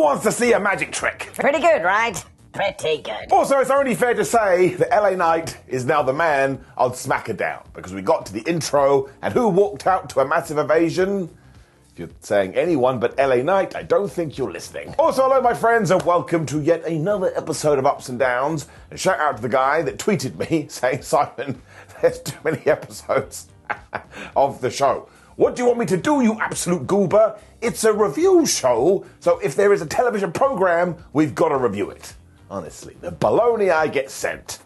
wants to see a magic trick? Pretty good, right? Pretty good. Also, it's only fair to say that LA Knight is now the man on Smackdown, because we got to the intro, and who walked out to a massive ovation? If you're saying anyone but LA Knight, I don't think you're listening. Also, hello my friends, and welcome to yet another episode of Ups and Downs. And shout out to the guy that tweeted me saying, Simon, there's too many episodes of the show. What do you want me to do, you absolute goober? It's a review show, so if there is a television program, we've got to review it. Honestly, the baloney I get sent.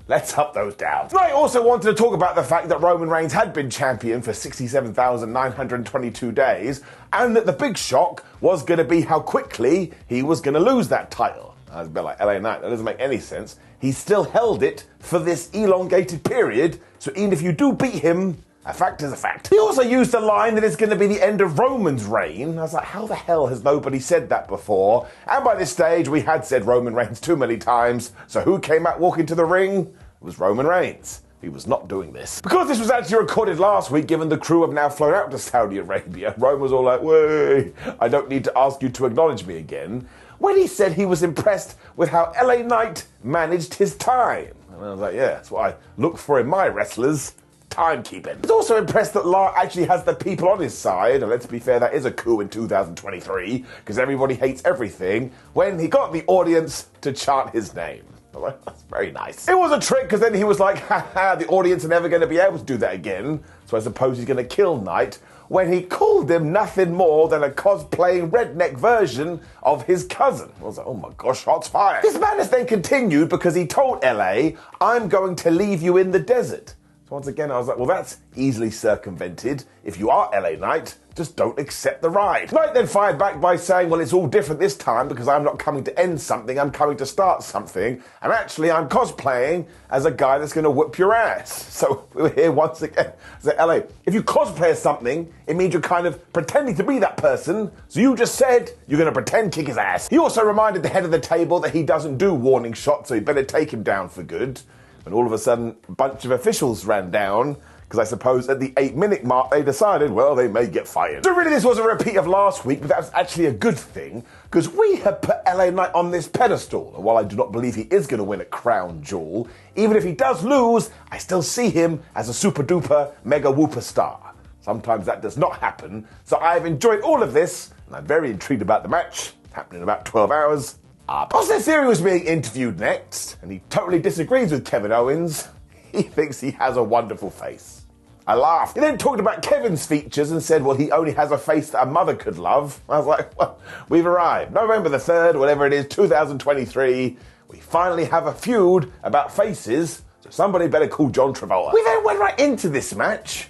Let's up those down. I also wanted to talk about the fact that Roman Reigns had been champion for 67,922 days, and that the big shock was going to be how quickly he was going to lose that title. I was a bit like LA Knight, that doesn't make any sense. He still held it for this elongated period, so even if you do beat him, a fact is a fact. He also used a line that it's going to be the end of Roman's reign. I was like, how the hell has nobody said that before? And by this stage, we had said Roman Reigns too many times. So who came out walking to the ring? It was Roman Reigns. He was not doing this. Because this was actually recorded last week, given the crew have now flown out to Saudi Arabia, Roman was all like, "Way, I don't need to ask you to acknowledge me again," when he said he was impressed with how LA Knight managed his time. And I was like, yeah, that's what I look for in my wrestlers. Timekeeping. He's also impressed that La actually has the people on his side, and let's be fair, that is a coup in 2023, because everybody hates everything, when he got the audience to chant his name. That's very nice. It was a trick, because then he was like, haha, the audience are never going to be able to do that again, so I suppose he's going to kill Knight, when he called him nothing more than a cosplaying redneck version of his cousin. I was like, oh my gosh, shots fired. This madness then continued because he told LA, I'm going to leave you in the desert. Once again, I was like, well, that's easily circumvented. If you are LA Knight, just don't accept the ride. Knight then fired back by saying, well, it's all different this time because I'm not coming to end something, I'm coming to start something. And actually, I'm cosplaying as a guy that's going to whip your ass. So we're here once again. So LA, if you cosplay as something, it means you're kind of pretending to be that person. So you just said you're going to pretend kick his ass. He also reminded the head of the table that he doesn't do warning shots, so he better take him down for good. And all of a sudden, a bunch of officials ran down, because I suppose at the 8-minute mark, they decided, well, they may get fired. So really, this was a repeat of last week, but that was actually a good thing, because we had put LA Knight on this pedestal. And while I do not believe he is going to win a crown jewel, even if he does lose, I still see him as a super-duper, mega-whooper star. Sometimes that does not happen, so I've enjoyed all of this, and I'm very intrigued about the match. It's happening in about 12 hours. Austin Theory was being interviewed next, and he totally disagrees with Kevin Owens. He thinks he has a wonderful face. I laughed. He then talked about Kevin's features and said, well, he only has a face that a mother could love. I was like, well, we've arrived. November the 3rd, whatever it is, 2023. We finally have a feud about faces, so somebody better call John Travolta. We then went right into this match,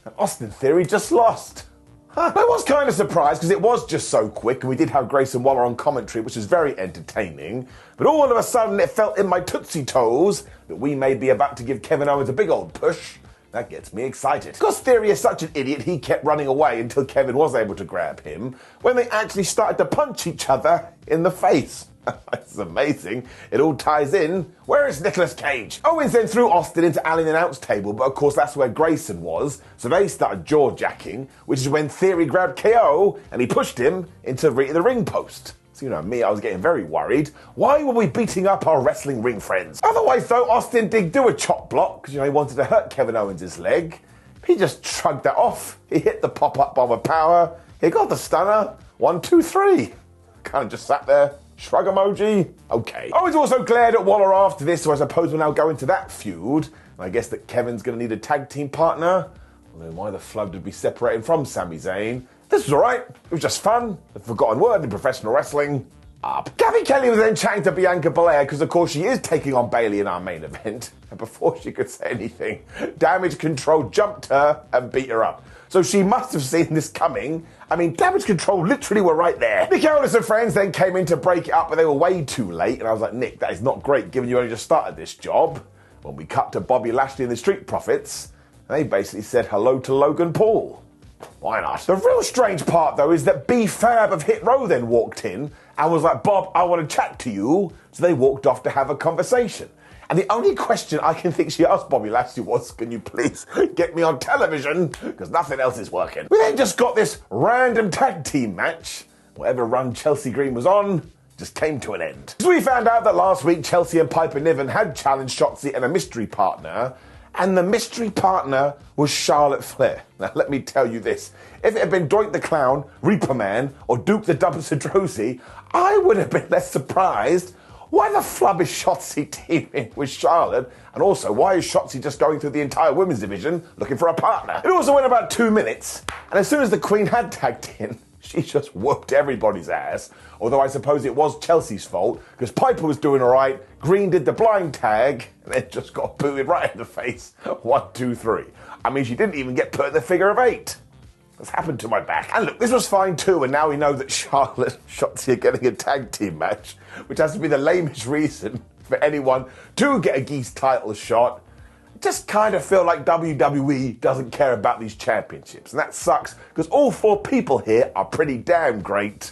and Austin Theory just lost. I was kind of surprised because it was just so quick, and we did have Grayson Waller on commentary, which was very entertaining. But all of a sudden, it felt in my tootsie toes that we may be about to give Kevin Owens a big old push. That gets me excited. Because Theory is such an idiot, he kept running away until Kevin was able to grab him, when they actually started to punch each other in the face. It's amazing. It all ties in. Where is Nicolas Cage? Owens then threw Austin into Allen announce table, but of course that's where Grayson was, so they started jaw-jacking, which is when Theory grabbed KO and he pushed him into the ring post. So you know me, I was getting very worried. Why were we beating up our wrestling ring friends? Otherwise though, Austin did do a chop block, because he wanted to hurt Kevin Owens' leg. He just shrugged that off. He hit the pop-up bomb of power. He got the stunner. 1, 2, 3. Kind of just sat there. Shrug emoji. Okay. Owens also glared at Waller after this, so I suppose we'll now go into that feud. And I guess that Kevin's going to need a tag team partner. Although why the flood would be separating from Sami Zayn. This was alright. It was just fun. The forgotten word in professional wrestling. Up. Gabby Kelly was then chatting to Bianca Belair because of course she is taking on Bayley in our main event. And before she could say anything, Damage Control jumped her and beat her up. So she must have seen this coming. I mean, Damage Control literally were right there. Nick Aldis and friends then came in to break it up, but they were way too late. And I was like, Nick, that is not great given you only just started this job. When we cut to Bobby Lashley and the Street Profits, they basically said hello to Logan Paul. Why not? The real strange part, though, is that B-Fab of Hit Row then walked in and was like, Bob, I want to chat to you. So they walked off to have a conversation. And the only question I can think she asked Bobby Lashley was, can you please get me on television? Because nothing else is working. We then just got this random tag team match whatever run Chelsea Green was on just came to an end. So we found out that last week Chelsea and Piper Niven had challenged Shotsy and a mystery partner, and the mystery partner was Charlotte Flair. Now let me tell you this, if it had been Doink the Clown, Reaper Man, or Duke the Dumpster Drosy, I would have been less surprised. Why the flub is Shotsy teaming with Charlotte? And also, why is Shotsy just going through the entire women's division looking for a partner? It also went about 2 minutes, and as soon as the Queen had tagged in, she just whooped everybody's ass. Although I suppose it was Chelsea's fault, because Piper was doing all right, Green did the blind tag, and then just got booted right in the face. 1, 2, 3. I mean, she didn't even get put in the figure of 8. What's happened to my back? And look, this was fine too, and now we know that Charlotte and Shotsy are getting a tag team match, which has to be the lamest reason for anyone to get a geese title shot. I just kind of feel like WWE doesn't care about these championships, and that sucks, because all 4 people here are pretty damn great.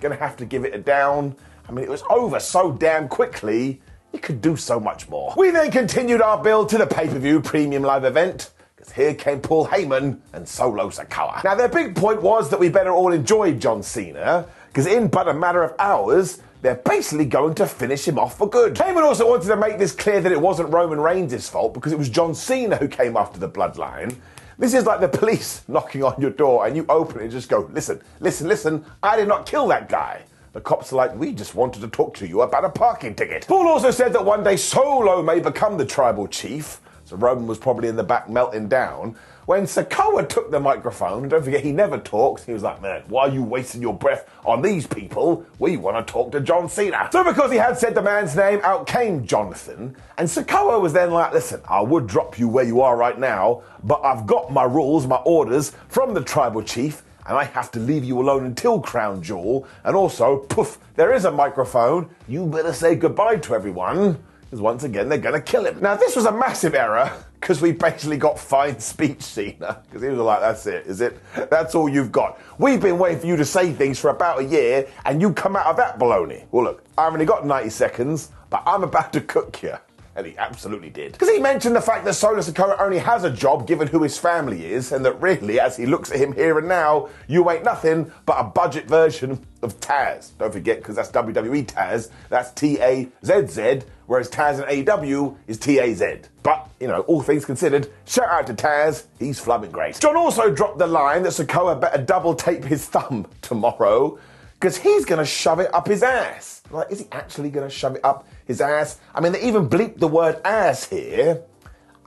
Gonna have to give it a down. I mean, it was over so damn quickly, you could do so much more. We then continued our build to the pay-per-view premium live event, because here came Paul Heyman and Solo Sikoa. Now, their big point was that we better all enjoy John Cena, because in but a matter of hours, they're basically going to finish him off for good. Heyman also wanted to make this clear that it wasn't Roman Reigns' fault, because it was John Cena who came after the bloodline. This is like the police knocking on your door and you open it and just go, listen, I did not kill that guy. The cops are like, we just wanted to talk to you about a parking ticket. Paul also said that one day Solo may become the tribal chief, so Roman was probably in the back melting down. When Sikoa took the microphone, don't forget he never talks, he was like, man, why are you wasting your breath on these people? We want to talk to John Cena. So because he had said the man's name, out came Jonathan, and Sikoa was then like, listen, I would drop you where you are right now, but I've got my rules, my orders from the tribal chief, and I have to leave you alone until Crown Jewel, and also, poof, there is a microphone, you better say goodbye to everyone, because once again, they're going to kill him. Now, this was a massive error, because we basically got fine speech Cena, because he was like, that's it, is it? That's all you've got. We've been waiting for you to say things for about a year, and you come out of that baloney. Well, look, I've only got 90 seconds, but I'm about to cook you. And he absolutely did. Because he mentioned the fact that Solo Sikoa only has a job given who his family is, and that really, as he looks at him here and now, you ain't nothing but a budget version of Taz. Don't forget, because that's WWE Taz, that's T-A-Z-Z, whereas Taz in AEW is T-A-Z. But, you know, all things considered, shout out to Taz, he's flubbing great. John also dropped the line that Sikoa better double tape his thumb tomorrow, because he's going to shove it up his ass. Like, is he actually going to shove it up his ass? I mean, they even bleeped the word ass here.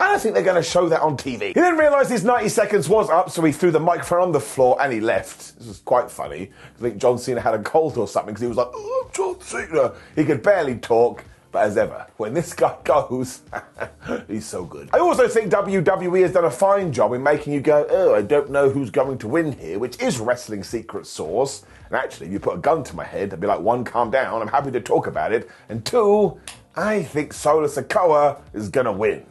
I don't think they're going to show that on TV. He then realised his 90 seconds was up, so he threw the microphone on the floor and he left. This was quite funny. I think John Cena had a cold or something, because he was like, oh, John Cena. He could barely talk. But as ever, when this guy goes, he's so good. I also think WWE has done a fine job in making you go, oh, I don't know who's going to win here, which is wrestling secret sauce. And actually, if you put a gun to my head, I'd be like, 1, calm down, I'm happy to talk about it. And 2, I think Solo Sikoa is going to win.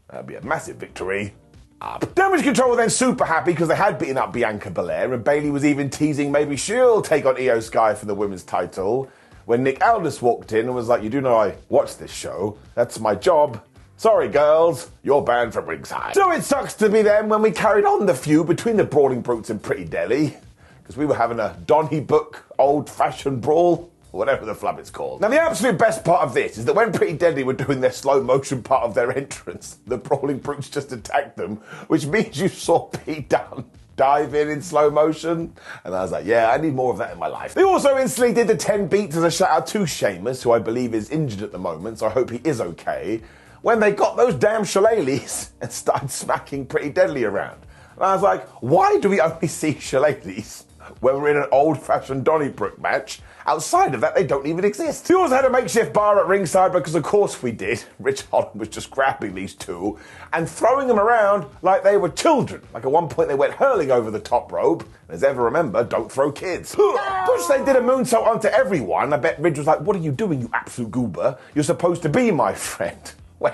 That'd be a massive victory. Up. Damage Control were then super happy because they had beaten up Bianca Belair, and Bayley was even teasing maybe she'll take on Io Sky for the women's title. When Nick Aldis walked in and was like, you do know I watch this show, that's my job. Sorry girls, you're banned from ringside. So it sucks to be them when we carried on the feud between the Brawling Brutes and Pretty Deadly, because we were having a Donnybrook old-fashioned brawl, or whatever the flub it's called. Now the absolute best part of this is that when Pretty Deadly were doing their slow motion part of their entrance, the Brawling Brutes just attacked them, which means you saw Pete Dunne dive in slow motion, and I was like, yeah, I need more of that in my life. They also instantly did the 10 beats as a shout out to Sheamus, who I believe is injured at the moment, so I hope he is okay, when they got those damn shillelaghs and started smacking Pretty Deadly around. And I was like, why do we only see shillelaghs when we're in an old-fashioned Donnybrook match? Outside of that, they don't even exist. We also had a makeshift bar at ringside because of course we did. Rich Holland was just grabbing these two and throwing them around like they were children. Like at one point they went hurling over the top rope. And as ever remember, don't throw kids. Which they did a moonsault onto everyone. I bet Ridge was like, what are you doing, you absolute goober? You're supposed to be my friend. When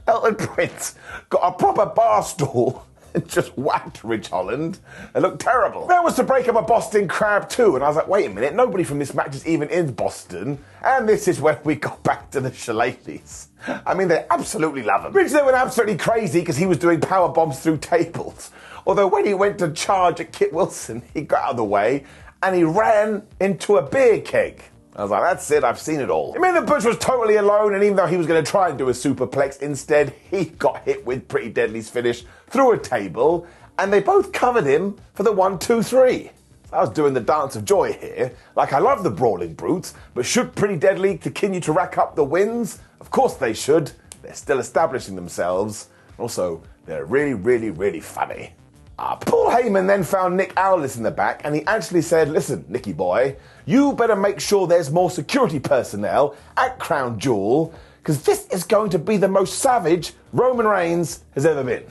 Elton Prince got a proper bar stool and just whacked Ridge Holland. It looked terrible. That was to break up a Boston crowd too, and I was like, wait a minute, nobody from this match is even in Boston, and this is when we got back to the shillelaghs. I mean, they absolutely love them. Ridge then went absolutely crazy because he was doing power bombs through tables. Although when he went to charge at Kit Wilson, he got out of the way, and he ran into a beer keg. I was like, that's it, I've seen it all. It meant that Butch was totally alone, and even though he was going to try and do a superplex, instead he got hit with Pretty Deadly's finish through a table, and they both covered him for the 1, 2, 3. I was doing the dance of joy here. Like, I love the Brawling Brutes, but should Pretty Deadly continue to rack up the wins? Of course they should. They're still establishing themselves. Also, they're really, really, really funny. Paul Heyman then found Nick Aldis in the back, and he actually said, listen, Nicky boy, you better make sure there's more security personnel at Crown Jewel, because this is going to be the most savage Roman Reigns has ever been.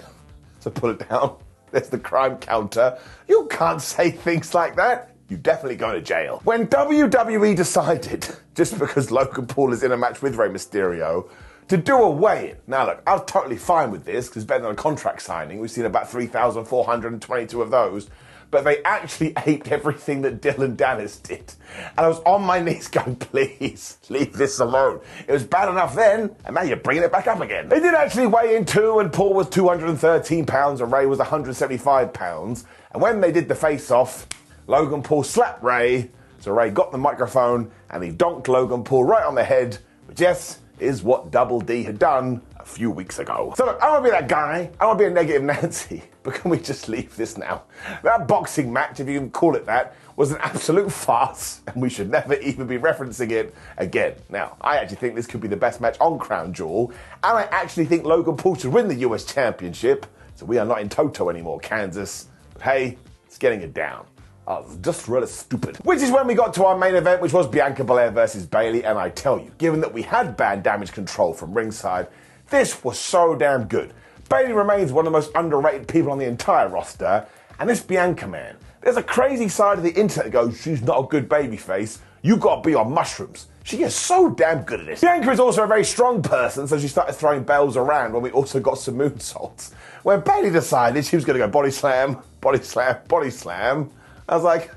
So pull it down. There's the crime counter. You can't say things like that. You're definitely going to jail. When WWE decided, just because Logan Paul is in a match with Rey Mysterio, to do a weigh-in. Now look, I was totally fine with this because it's better than a contract signing. We've seen about 3,422 of those. But they actually aped everything that Dylan Dennis did. And I was on my knees going, please, leave this alone. It was bad enough then, and now you're bringing it back up again. They did actually weigh in too, and Paul was 213 pounds and Ray was 175 pounds. And when they did the face-off, Logan Paul slapped Ray. So Ray got the microphone and he donked Logan Paul right on the head, which, yes, is what Double D had done a few weeks ago. So look, I want to be that guy. I want to be a negative Nancy. But can we just leave this now? That boxing match, if you can call it that, was an absolute farce, and we should never even be referencing it again. Now, I actually think this could be the best match on Crown Jewel, and I actually think Logan Paul should win the US Championship, so we are not in Toto anymore, Kansas. But hey, it's getting it down. It's just really stupid. Which is when we got to our main event, which was Bianca Belair versus Bayley, and I tell you, given that we had bad damage control from ringside, this was so damn good. Bayley remains one of the most underrated people on the entire roster, and this Bianca, man, there's a crazy side of the internet that goes, she's not a good babyface, you gotta be on mushrooms. She is so damn good at this. Bianca is also a very strong person, so she started throwing bells around when we also got some moonsaults. When Bayley decided she was gonna go body slam, body slam, body slam, I was like,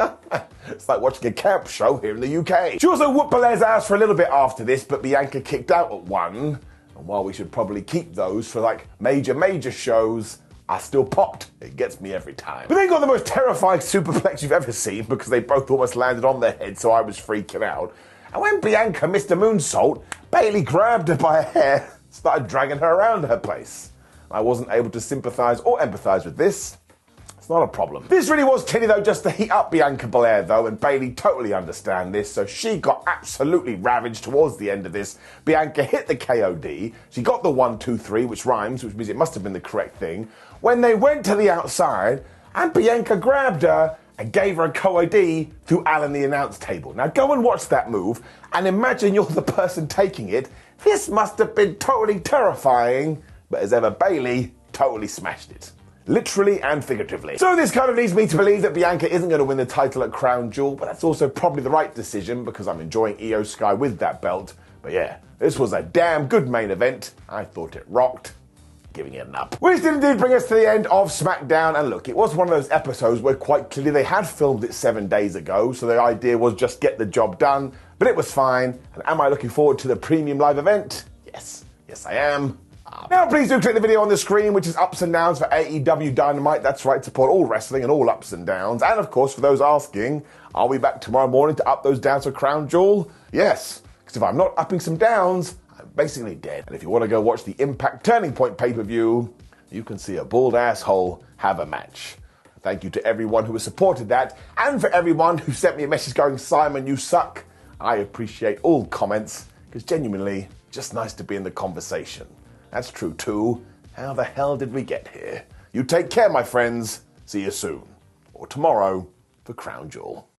it's like watching a camp show here in the UK. She also whooped Belair's ass for a little bit after this, but Bianca kicked out at 1. And while we should probably keep those for like major shows, I still popped. It gets me every time. But they got the most terrifying superplex you've ever seen because they both almost landed on their head, so I was freaking out. And when Bianca missed a moonsault, Bayley grabbed her by her hair, started dragging her around her place. I wasn't able to sympathize or empathize with this. It's not a problem. This really was clearly though just to heat up Bianca Belair though, and Bayley totally understand this, so she got absolutely ravaged towards the end of this. Bianca hit the KOD, she got the 1, 2, 3, which rhymes, which means it must have been the correct thing. When they went to the outside, and Bianca grabbed her and gave her a KOD through Alan the announce table. Now go and watch that move, and imagine you're the person taking it. This must have been totally terrifying, but as ever, Bayley totally smashed it. Literally and figuratively. So this kind of leads me to believe that Bianca isn't going to win the title at Crown Jewel, but that's also probably the right decision because I'm enjoying Io Sky with that belt. But yeah, this was a damn good main event. I thought it rocked. Giving it an up. Which did indeed bring us to the end of Smackdown, and look, it was one of those episodes where quite clearly they had filmed it 7 days ago, so the idea was just get the job done, but it was fine. And am I looking forward to the premium live event? Yes. Yes, I am. Now please do click the video on the screen, which is ups and downs for AEW Dynamite. That's right, support all wrestling and all ups and downs. And of course, for those asking, are we back tomorrow morning to up those downs for Crown Jewel? Yes, because if I'm not upping some downs, I'm basically dead. And if you want to go watch the Impact Turning Point pay-per-view, you can see a bald asshole have a match. Thank you to everyone who has supported that, and for everyone who sent me a message going, Simon, you suck. I appreciate all comments, because genuinely, just nice to be in the conversation. That's true too. How the hell did we get here? You take care, my friends. See you soon. Or tomorrow for Crown Jewel.